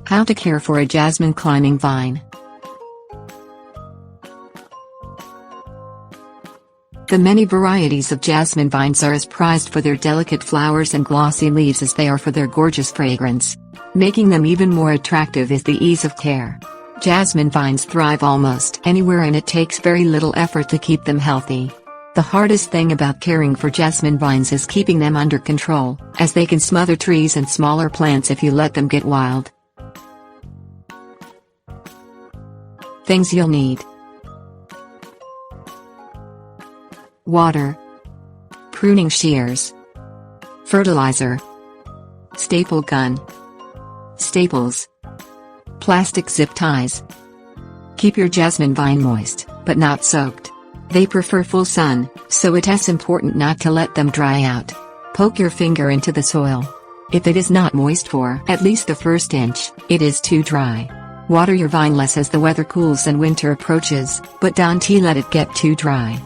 How to care for a jasmine climbing vine. The many varieties of jasmine vines are as prized for their delicate flowers and glossy leaves as they are for their gorgeous fragrance. Making them even more attractive is the ease of care. Jasmine vines thrive almost anywhere, and it takes very little effort to keep them healthy. The hardest thing about caring for jasmine vines is keeping them under control, as they can smother trees and smaller plants if you let them get wild. Things you'll need: water, pruning shears, fertilizer, staple gun, staples, plastic zip ties. Keep your jasmine vine moist, but not soaked. They prefer full sun, so it is important not to let them dry out. Poke your finger into the soil. If it is not moist for at least the first inch, it is too dry. Water your vine less as the weather cools and winter approaches, but don't let it get too dry.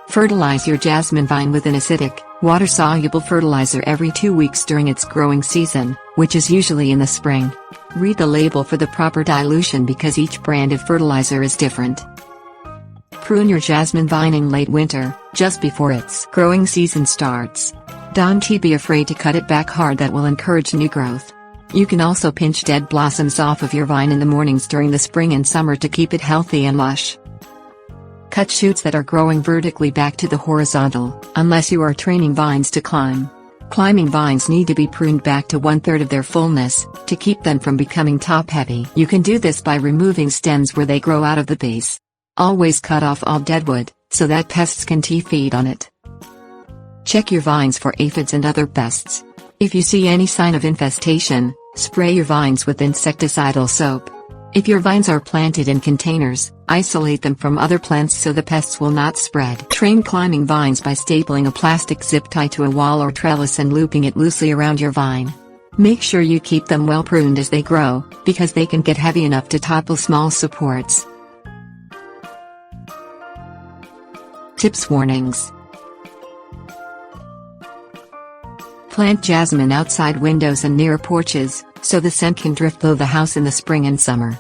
Fertilize your jasmine vine with an acidic, water-soluble fertilizer every 2 weeks during its growing season, which is usually in the spring. Read the label for the proper dilution because each brand of fertilizer is different. Prune your jasmine vine in late winter, just before its growing season starts. Don't be afraid to cut it back hard, that will encourage new growth. You can also pinch dead blossoms off of your vine in the mornings during the spring and summer to keep it healthy and lush. Cut shoots that are growing vertically back to the horizontal, unless you are training vines to climb. Climbing vines need to be pruned back to 1/3 of their fullness, to keep them from becoming top-heavy. You can do this by removing stems where they grow out of the base. Always cut off all deadwood, so that pests can feed on it. Check your vines for aphids and other pests. If you see any sign of infestation, spray your vines with insecticidal soap. If your vines are planted in containers, isolate them from other plants so the pests will not spread. Train climbing vines by stapling a plastic zip tie to a wall or trellis and looping it loosely around your vine. Make sure you keep them well pruned as they grow, because they can get heavy enough to topple small supports. Tips: warnings. Plant jasmine outside windows and near porches, so the scent can drift through the house in the spring and summer.